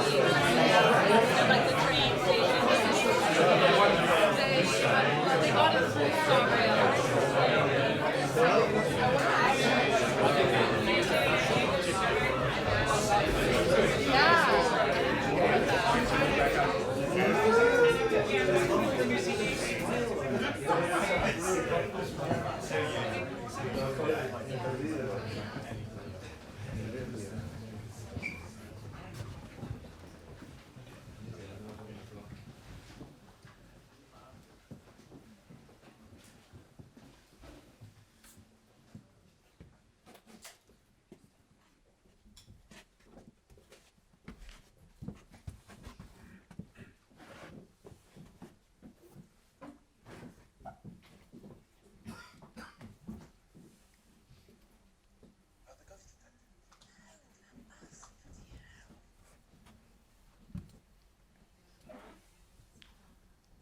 Like the train station. They got it full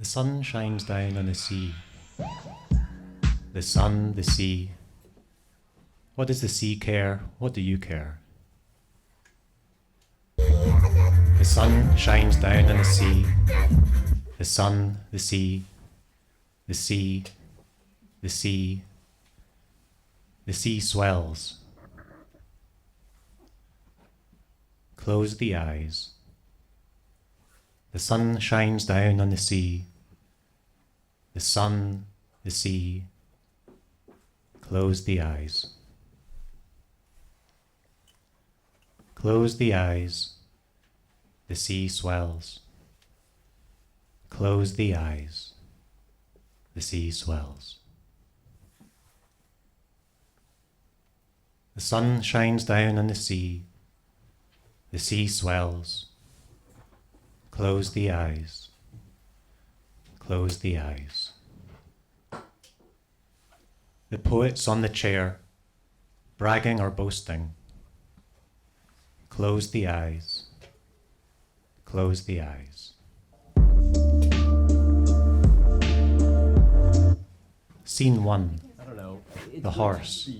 The sun shines down on the sea. The sun, the sea. What does the sea care? What do you care? The sun shines down on the sea. The sun, the sea. The sea, the sea. The sea swells. Close the eyes. The sun shines down on the sea. The sun, the sea. Close the eyes. Close the eyes. The sea swells. Close the eyes. The sea swells. The sun shines down on the sea. The sea swells. Close the eyes. Close the eyes. The poet's on the chair, bragging or boasting. Close the eyes. Close the eyes. Scene 1. I don't know. The horse.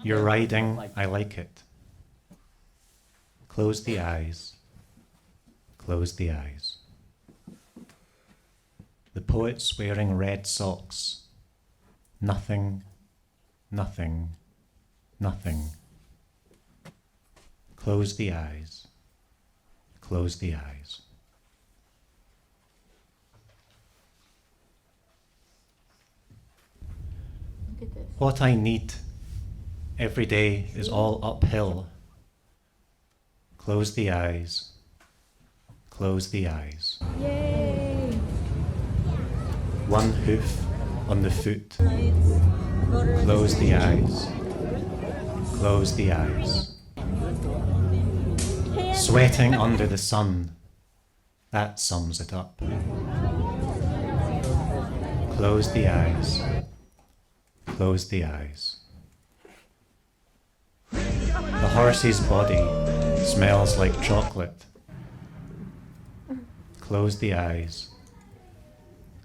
You're riding, I like it. Close the eyes. Close the eyes. The poet's wearing red socks. Nothing, nothing, nothing. Close the eyes. Close the eyes. Look at this. What I need every day is all uphill. Close the eyes. Close the eyes. Yay! One hoof on the foot. Close the eyes. Close the eyes. Sweating under the sun. That sums it up. Close the eyes. Close the eyes. The horse's body smells like chocolate. Close the eyes.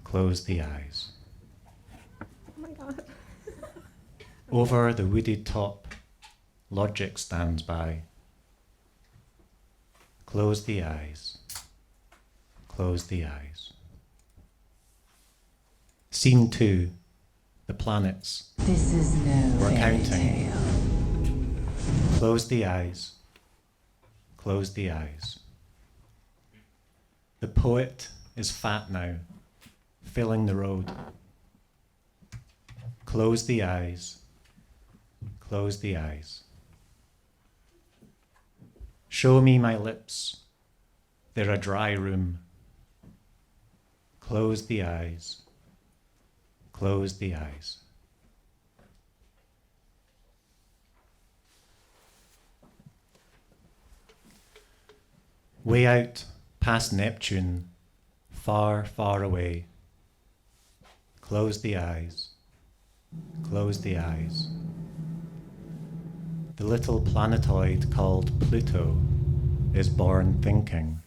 Close the eyes. Oh my god. Over the wooded top, logic stands by. Close the eyes. Close the eyes. Scene 2. The planets. This is no We're fairy counting. tale. Close the eyes. Close the eyes. The poet is fat now, filling the road. Close the eyes. Close the eyes. Show me my lips. They're a dry room. Close the eyes. Close the eyes. Way out past Neptune, far, far away. Close the eyes. Close the eyes. The little planetoid called Pluto is born thinking.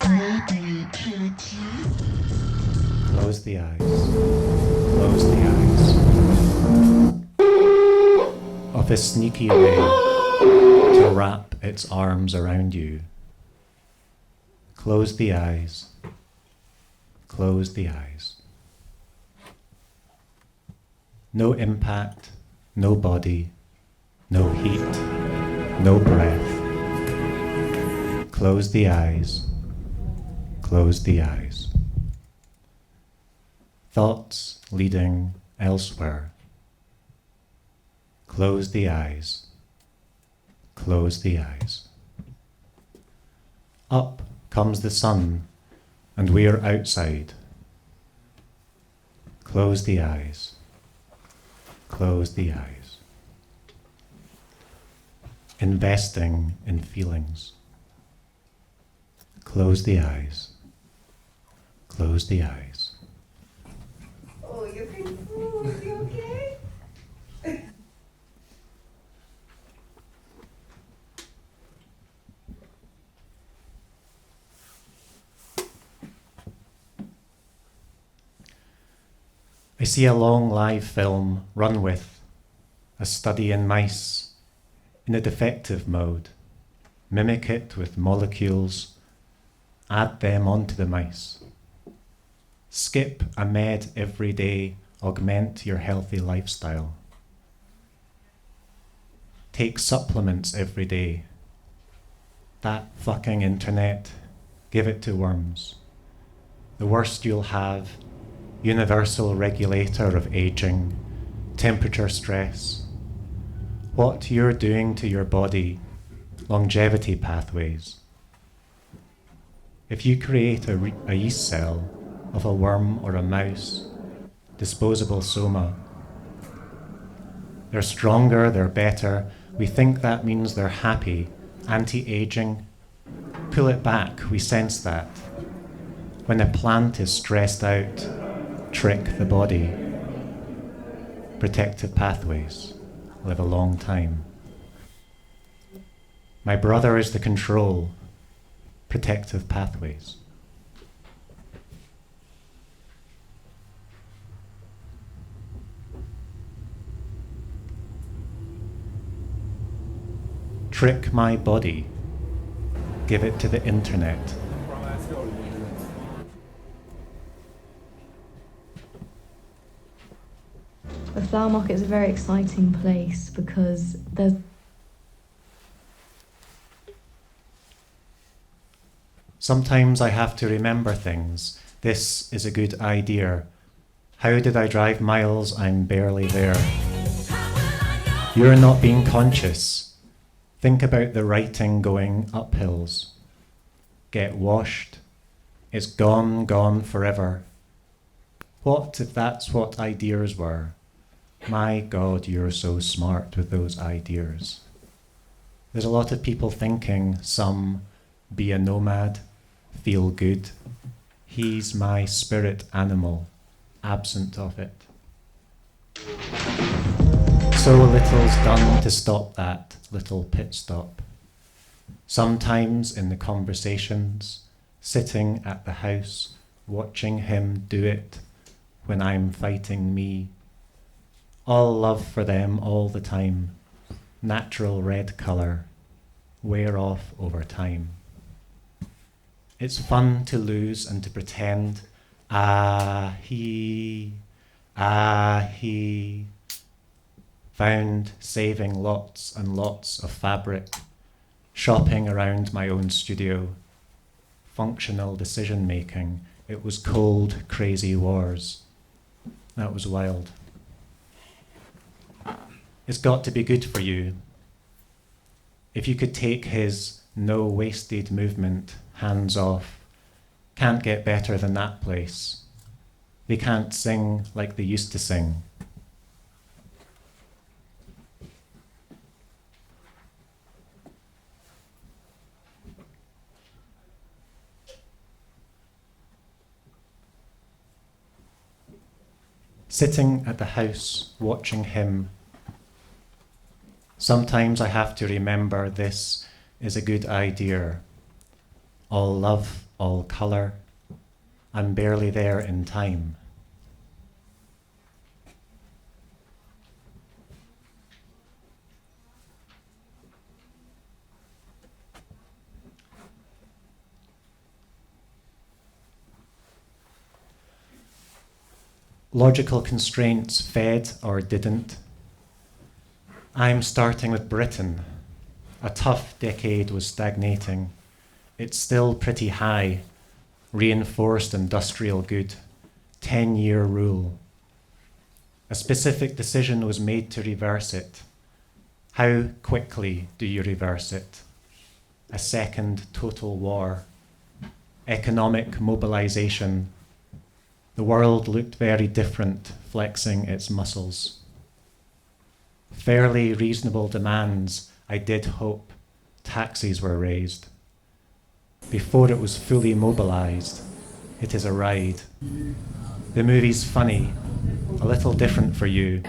Close the eyes. Close the eyes. Of a sneaky way to wrap its arms around you. Close the eyes. Close the eyes. No impact, no body, no heat, no breath. Close the eyes. Close the eyes. Thoughts leading elsewhere. Close the eyes. Close the eyes. Up comes the sun, and we're outside. Close the eyes. Close the eyes. Investing in feelings. Close the eyes. Close the eyes. Oh, you're confused. You okay? I see a long live film run with a study in mice in a defective mode. Mimic it with molecules, add them onto the mice. Skip a med every day, augment your healthy lifestyle. Take supplements every day. That fucking internet, give it to worms. The worst you'll have, universal regulator of aging, temperature stress. What you're doing to your body, longevity pathways. If you create a yeast cell of a worm or a mouse, disposable soma, they're stronger, they're better. We think that means they're happy, anti-aging. Pull it back, we sense that. When a plant is stressed out, trick the body. Protective pathways live a long time. My brother is the control. Protective pathways. Trick my body. Give it to the internet. The flower market is a very exciting place because there's Sometimes I have to remember things. This is a good idea. How did I drive miles? I'm barely there. You're not being conscious. Think about the writing going up hills. Get washed. It's gone, gone forever. What if that's what ideas were? My God, you're so smart with those ideas. There's a lot of people thinking, some be a nomad, feel good. He's my spirit animal, absent of it. So little's done to stop that little pit stop. Sometimes in the conversations, sitting at the house, watching him do it when I'm fighting me. All love for them all the time. Natural red colour, wear off over time. It's fun to lose and to pretend, he. Found saving lots and lots of fabric, shopping around my own studio, functional decision making. It was cold, crazy wars. That was wild. It's got to be good for you. If you could take his no wasted movement, hands off, can't get better than that place. They can't sing like they used to sing. Sitting at the house, watching him. Sometimes I have to remember this is a good idea. All love, all colour. I'm barely there in time. Logical constraints fed or didn't. I'm starting with Britain. A tough decade was stagnating. It's still pretty high. Reinforced industrial good. 10-year rule. A specific decision was made to reverse it. How quickly do you reverse it? A second total war. Economic mobilization. The world looked very different, flexing its muscles. Fairly reasonable demands, I did hope. Taxes were raised. Before it was fully mobilized, it is a ride. The movie's funny, a little different for you.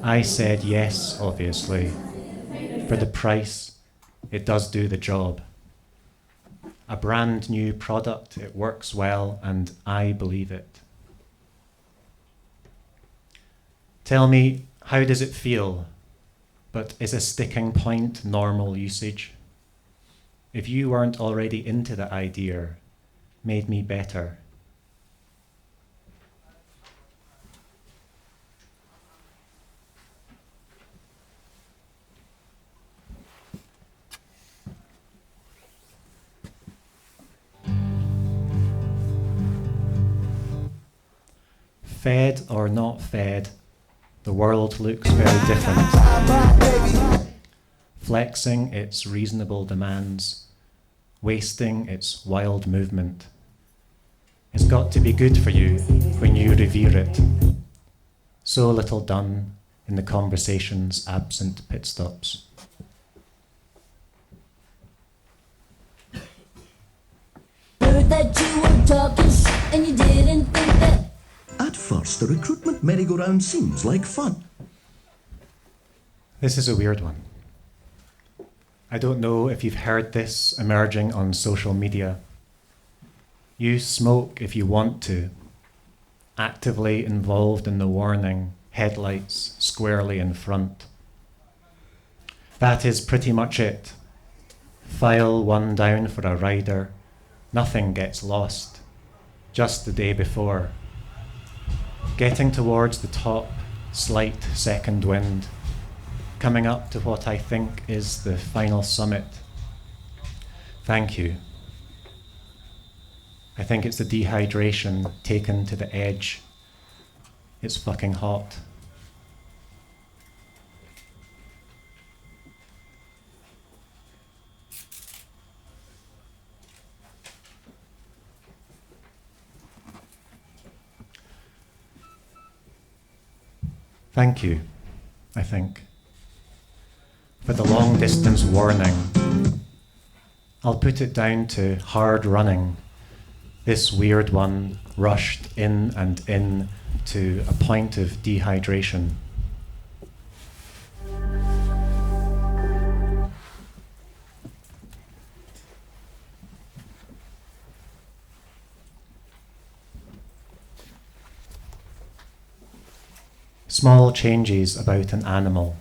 I said yes, obviously. For the price, it does do the job. A brand new product, it works well, and I believe it. Tell me, how does it feel? But is a sticking point normal usage? If you weren't already into the idea, made me better. Fed or not fed, the world looks very different. Flexing its reasonable demands, wasting its wild movement. It's got to be good for you when you revere it. So little done in the conversation's absent pit stops. Heard that you were talking shit and you didn't think that. At first, the recruitment merry-go-round seems like fun. This is a weird one. I don't know if you've heard this emerging on social media. You smoke if you want to, actively involved in the warning, headlights squarely in front. That is pretty much it. File one down for a rider, nothing gets lost, just the day before. Getting towards the top, slight second wind, coming up to what I think is the final summit. Thank you. I think it's the dehydration taken to the edge. It's fucking hot. Thank you, I think, for the long distance warning. I'll put it down to hard running. This weird one rushed in and in to a point of dehydration. Small changes about an animal.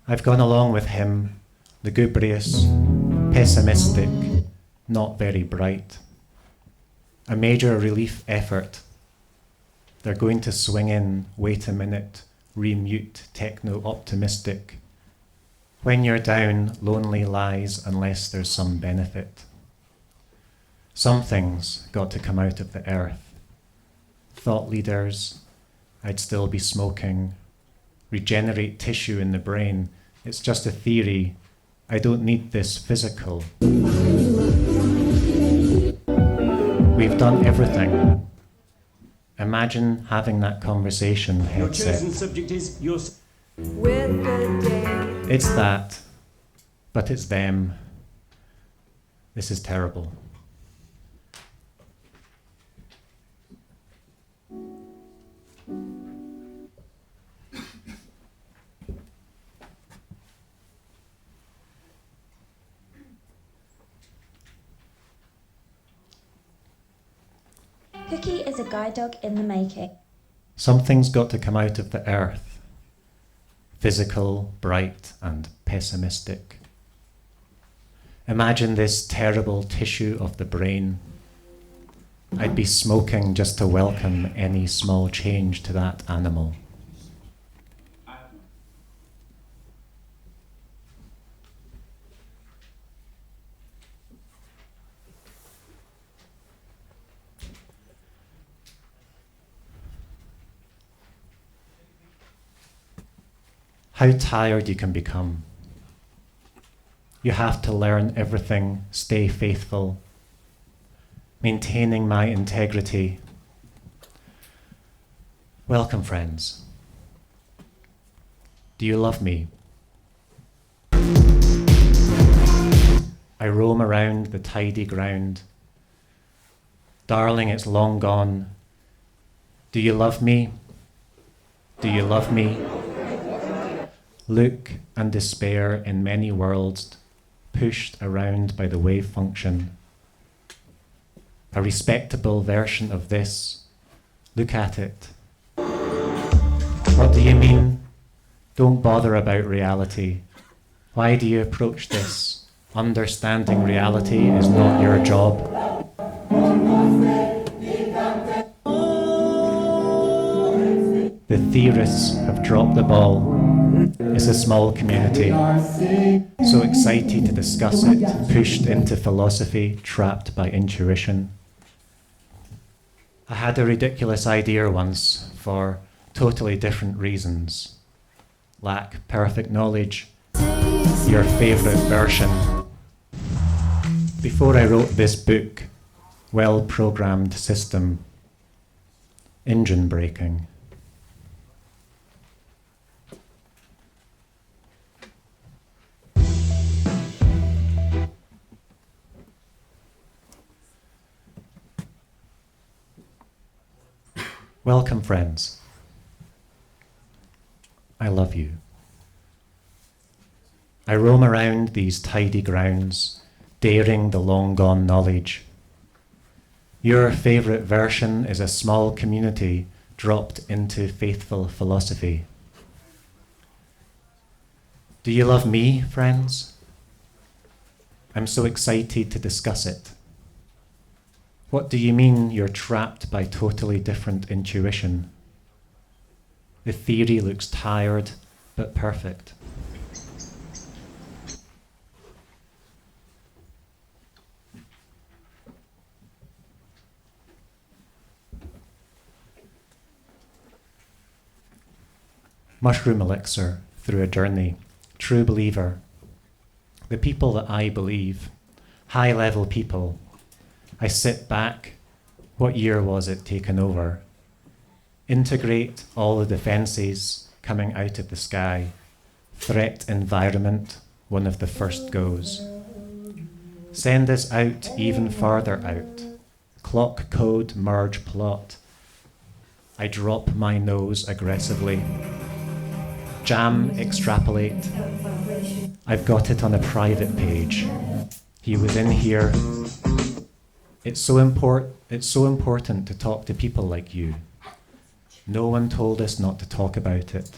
I've gone along with him, lugubrious, pessimistic, not very bright. A major relief effort. They're going to swing in, wait a minute, remute, techno-optimistic. When you're down, lonely lies unless there's some benefit. Something's got to come out of the earth. Thought leaders, I'd still be smoking. Regenerate tissue in the brain. It's just a theory. I don't need this physical. We've done everything. Imagine having that conversation, Your chosen headset. subject is your... With the day. It's that, but it's them. This is terrible. Cookie is a guide dog in the making. Something's got to come out of the earth. Physical, bright, and pessimistic. Imagine this terrible tissue of the brain. I'd be smoking just to welcome any small change to that animal. How tired you can become. You have to learn everything, stay faithful, maintaining my integrity. Welcome, friends. Do you love me? I roam around the tidy ground. Darling, it's long gone. Do you love me? Do you love me? Look and despair in many worlds, pushed around by the wave function. A respectable version of this. Look at it. What do you mean? Don't bother about reality. Why do you approach this? Understanding reality is not your job. The theorists have dropped the ball. It's a small community. So excited to discuss it, pushed into philosophy, trapped by intuition. I had a ridiculous idea once for totally different reasons. Lack perfect knowledge, your favourite version. Before I wrote this book, well-programmed system, engine braking. Welcome, friends. I love you. I roam around these tidy grounds, daring the long-gone knowledge. Your favourite version is a small community dropped into faithful philosophy. Do you love me, friends? I'm so excited to discuss it. What do you mean you're trapped by totally different intuition? The theory looks tired, but perfect. Mushroom elixir through a journey, true believer. The people that I believe, high-level people. I sit back, what year was it taken over? Integrate all the defences coming out of the sky. Threat environment, one of the first goes. Send us out even farther out. Clock code merge plot. I drop my nose aggressively. Jam extrapolate. I've got it on a private page. He was in here. It's so important to talk to people like you. No one told us not to talk about it.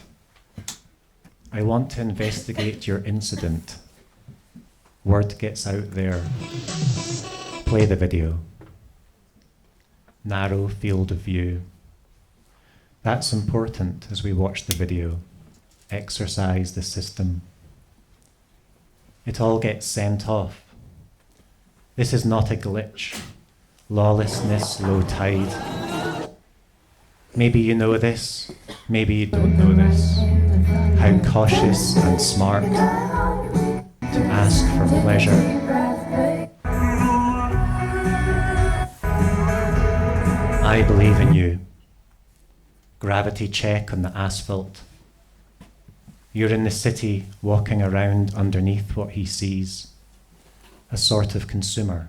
I want to investigate your incident. Word gets out there. Play the video. Narrow field of view. That's important as we watch the video. Exercise the system. It all gets sent off. This is not a glitch. Lawlessness, low tide. Maybe you know this, maybe you don't know this. How cautious and smart to ask for pleasure. I believe in you. Gravity check on the asphalt. You're in the city, walking around underneath what he sees. A sort of consumer.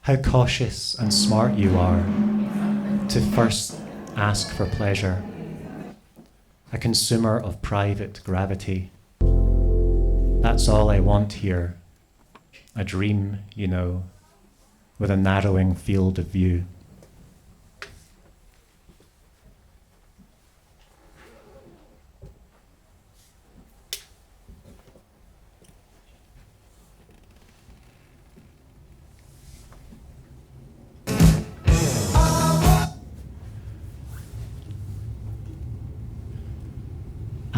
How cautious and smart you are to first ask for pleasure. A consumer of private gravity. That's all I want here. A dream, you know, with a narrowing field of view.